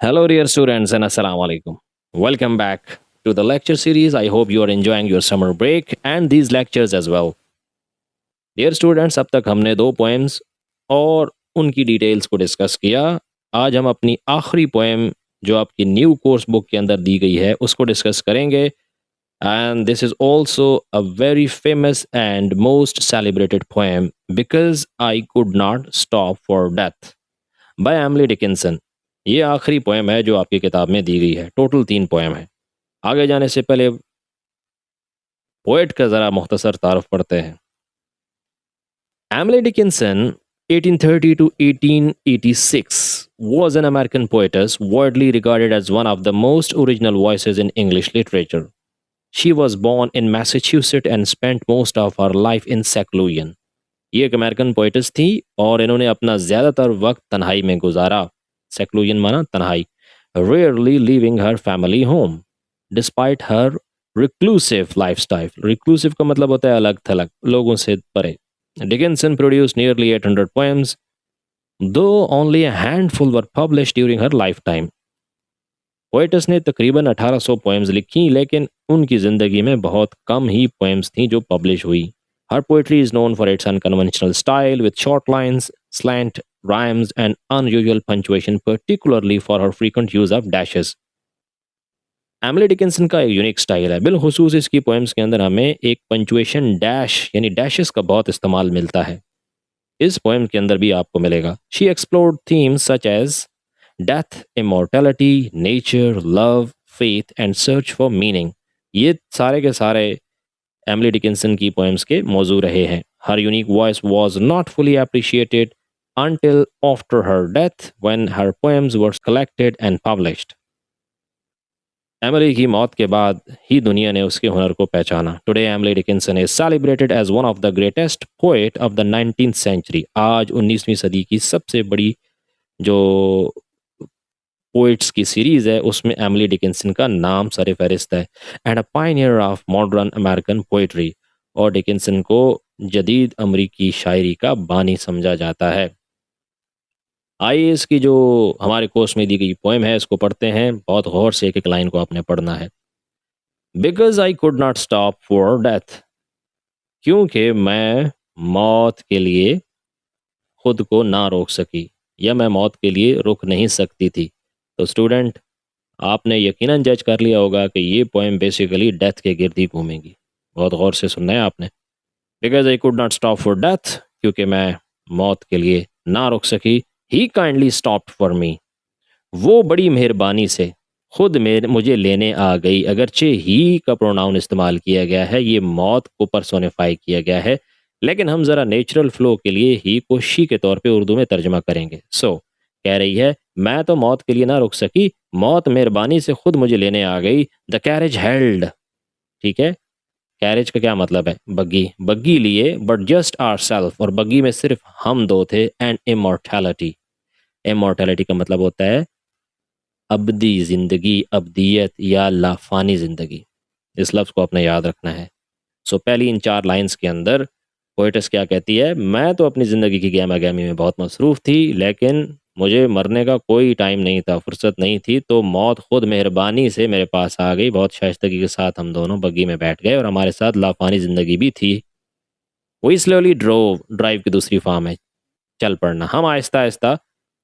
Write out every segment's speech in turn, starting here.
Hello, dear students, and Assalamu alaikum. Welcome back to the lecture series. I hope you are enjoying your summer break and these lectures as well. Dear students, अब तक हमने दो poems और उनकी details को discuss किया. आज हम अपनी आखिरी पोएम जो आपकी न्यू कोर्स बुक के अंदर दी गई है उसको डिस्कस करेंगे. And this is also a very famous and most celebrated poem, Because I Could Not Stop for Death by Emily Dickinson. ये आखिरी पोएम है जो आपकी किताब में दी गई है. टोटल 3 पोएम है. आगे जाने से पहले पोएट का ज़रा मुख्तसर तारुफ पढ़ते हैं. Emily Dickinson, 1830 to 1886, was an American poetess widely regarded as one of the most original voices in English literature. She was born in Massachusetts and spent most of her life in seclusion. ये एक American poets थी और इन्होंने अपना ज़्यादातर वक्त तन्हाई में गुजारा. सेक्लूजन माना तन्हाई. Rarely leaving her family home, despite her reclusive lifestyle. Reclusive का मतलब होता है अलग थलग, लोगों से परे. Dickinson produced nearly 800 poems, though only a handful were published during her lifetime. Poets ने तकरीबन 1800 पोएम्स लिखी, लेकिन उनकी ज़िंदगी में बहुत कम ही पोएम्स थी जो पब्लिश हुई. Her poetry is known for its unconventional style with short lines, slant rhymes and unusual punctuation, particularly for her frequent use of dashes. Emily Dickinson का एक यूनिक स्टाइल है. बिलखुसूस इसकी पोएम्स के अंदर हमें एक पंचुएशन डैश यानी डैशेस का बहुत इस्तेमाल मिलता है. इस पोएम के अंदर भी आपको मिलेगा. She explored themes such as death, immortality, nature, love, faith and search for meaning. ये सारे के सारे एमिली डिकिंसन की पोएम्स के मौजू रहे हैं. Her unique voice was not fully appreciated until after her death when her poems were collected and published. Emily की मौत के बाद ही दुनिया ने उसके हुनर को पहचाना. Today Emily Dickinson is celebrated as one of the greatest poet of the 19th century. आज 19वीं सदी की सबसे बड़ी जो पोइट्स की सीरीज है उसमें एमिली डिकिंसन का नाम सर फहरिस्त है. And a Pioneer of modern American poetry. और डिकिंसन को जदीद अमरीकी शायरी का बानी समझा जाता है. आइए इसकी जो हमारे कोर्स में दी गई पोएम है इसको पढ़ते हैं. बहुत गौर से एक एक लाइन को आपने पढ़ना है. Because I could not stop for death. क्योंकि मैं मौत के लिए खुद को ना रोक सकी या मैं मौत के लिए रुक नहीं सकती थी. तो स्टूडेंट, आपने यकीनन जज कर लिया होगा कि ये पोएम बेसिकली डेथ के गिर्द ही घूमेंगी. बहुत गौर से सुनना है आपने. Because I could not stop for death, क्योंकि मैं मौत के लिए ना रुक सकी. ही काइंडली स्टॉप्ड फॉर मी. वो बड़ी मेहरबानी से खुद मुझे लेने आ गई. अगरचे ही का प्रोनाउन इस्तेमाल किया गया है, ये मौत को पर्सोनिफाई किया गया है, लेकिन हम ज़रा नेचुरल फ्लो के लिए ही को शी के तौर पे उर्दू में तर्जमा करेंगे. सो कह रही है मैं तो मौत के लिए ना रुक सकी, मौत मेहरबानी से खुद मुझे लेने आ गई. The carriage held. ठीक है, कैरेज का क्या मतलब है? बग्गी. बग्गी लिए, बट जस्ट आर सेल्फ. और बग्गी में सिर्फ हम दो थे. And immortality. इमॉर्टैलिटी का मतलब होता है अबदी ज़िंदगी, अबदियत या लाफानी ज़िंदगी. इस लफ्ज़ को आपने याद रखना है. सो पहली इन 4 लाइंस के अंदर पोएटस क्या कहती है? मैं तो अपनी ज़िंदगी की गहमा गहमी में बहुत मसरूफ़ थी, लेकिन मुझे मरने का कोई टाइम नहीं था, फुर्सत नहीं थी, तो मौत खुद मेहरबानी से मेरे पास आ गई. बहुत शाइस्तगी के साथ हम दोनों बग्गी में बैठ गए और हमारे साथ लाफानी ज़िंदगी भी थी. We slowly drove. ड्राइव की दूसरी फॉर्म है चल पड़ना. हम आहिस्ता आहिस्ता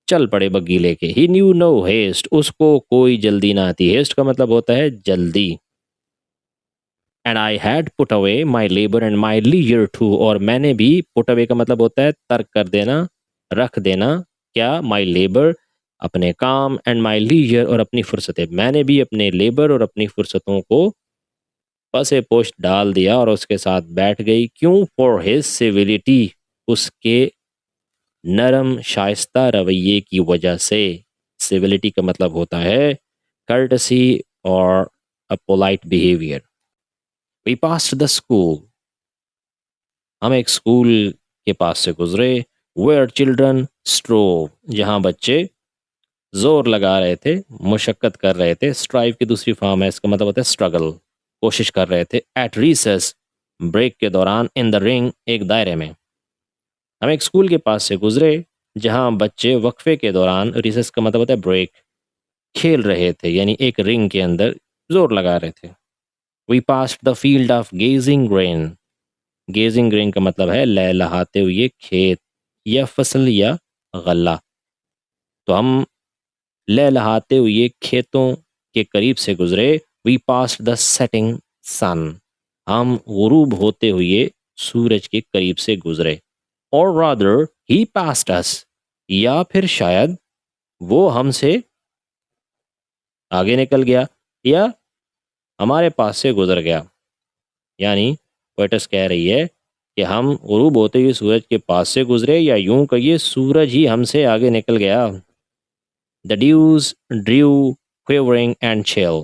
चल पड़े बग्गी लेके. ही न्यू नो हेस्ट. उसको कोई जल्दी ना आती. हेस्ट का मतलब होता है जल्दी. And I had put away my labour and my leisure too. और मैंने भी, पुट अवे का मतलब होता है तर्क कर देना, रख देना. क्या? माई लेबर, अपने काम, एंड माई लीजर, और अपनी फुर्सतें. मैंने भी अपने लेबर और अपनी फुर्सतों को पसे पोस्ट डाल दिया और उसके साथ बैठ गई. क्यों? For his civility. उसके नरम शाइस्ता रवैये की वजह से. सिविलिटी का मतलब होता है कर्टसी और a polite behaviour. We passed the school. हम एक स्कूल के पास से गुजरे. Where children strove. जहाँ बच्चे जोर लगा रहे थे, मुशक्कत कर रहे थे. स्ट्राइव की दूसरी फॉर्म है, इसका मतलब होता है स्ट्रगल, कोशिश कर रहे थे. एट रिसेस, ब्रेक के दौरान. इन द रिंग, एक दायरे में. हम एक स्कूल के पास से गुजरे जहाँ बच्चे वक्फे के दौरान, रिसेस का मतलब होता है ब्रेक, खेल रहे थे, यानी एक रिंग के अंदर जोर लगा रहे थे। We passed the field of gazing grain. Gazing grain का मतलब है लहलहाते हुए खेत या फसल या गल्ला। तो हम लहलहाते हुए खेतों के करीब से गुजरे। We passed the setting sun. हम गुरूब होते हुए सूरज के करीब से गुजरे। और रादर ही पास्ड अस, या फिर शायद वो हमसे आगे निकल गया या हमारे पास से गुजर गया। यानी पोएटस कह रही है कि हम गुरूब होते हुए सूरज के पास से गुजरे, या यूं कहिए सूरज ही हमसे आगे निकल गया। The dews drew quivering and chill.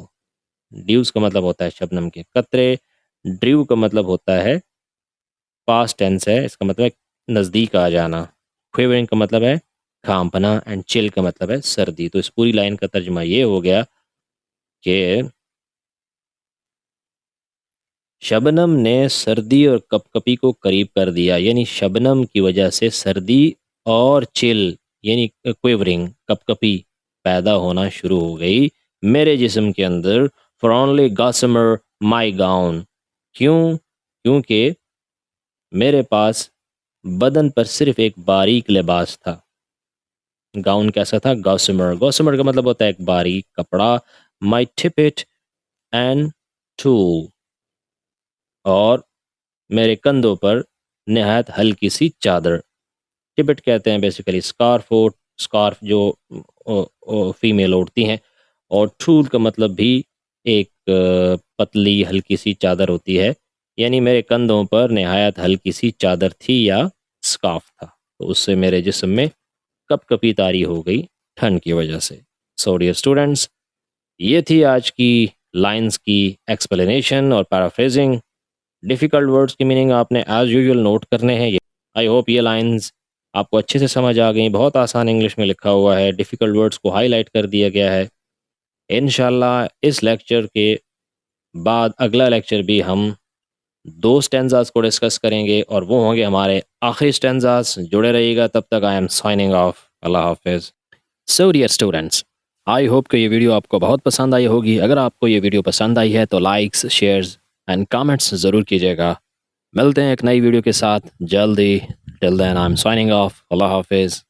Dews का मतलब होता है शबनम के कतरे। ड्रू का मतलब होता है पास्ट टेंस है, इसका मतलब है नज़दीक आ जाना। क्वेवरिंग का मतलब है कांपना एंड चिल का मतलब है सर्दी। तो इस पूरी लाइन का तर्जुमा ये हो गया कि शबनम ने सर्दी और कपकपी को करीब कर दिया, यानी शबनम की वजह से सर्दी और चिल यानी क्वेवरिंग कपकपी पैदा होना शुरू हो गई मेरे जिस्म के अंदर। For only gossamer my gown. क्योंकि मेरे पास बदन पर सिर्फ एक बारीक लिबास था। गाउन कैसा था? गॉसमर। गॉसमर का मतलब होता है एक बारीक कपड़ा। माई टिपिट एंड टूल। और मेरे कंधों पर नहायत हल्की सी चादर। टिबट कहते हैं बेसिकली स्कार्फ हो, स्कार्फ जो फीमेल ओढ़ती हैं। और टूल का मतलब भी एक पतली हल्की सी चादर होती है। यानी मेरे कंधों पर नहायत हल्की सी चादर थी या स्कार्फ था, तो उससे मेरे जिस्म में कपकपी तारी हो गई ठंड की वजह से। सो डियर स्टूडेंट्स, ये थी आज की लाइंस की एक्सप्लेनेशन और पैराफ्रेजिंग। डिफ़िकल्ट वर्ड्स की मीनिंग आपने एज यूजुअल नोट करने हैं। आई होप ये लाइंस आपको अच्छे से समझ आ गई। बहुत आसान इंग्लिश में लिखा हुआ है, डिफ़िकल्ट वर्ड्स को हाईलाइट कर दिया गया है। इंशाल्लाह इस लेक्चर के बाद अगला लेक्चर भी हम 2 स्टैंजास को डिस्कस करेंगे और वो होंगे हमारे आखिरी स्टैंजास। जुड़े रहिएगा, तब तक आई एम साइनिंग ऑफ। अल्लाह हाफिज़। So dear students, I hope कि ये वीडियो आपको बहुत पसंद आई होगी। अगर आपको ये वीडियो पसंद आई है तो लाइक्स, शेयर्स एंड कमेंट्स ज़रूर कीजिएगा। मिलते हैं एक नई वीडियो के साथ जल्दी। Till then I am signing off. अल्लाह हाफिज़।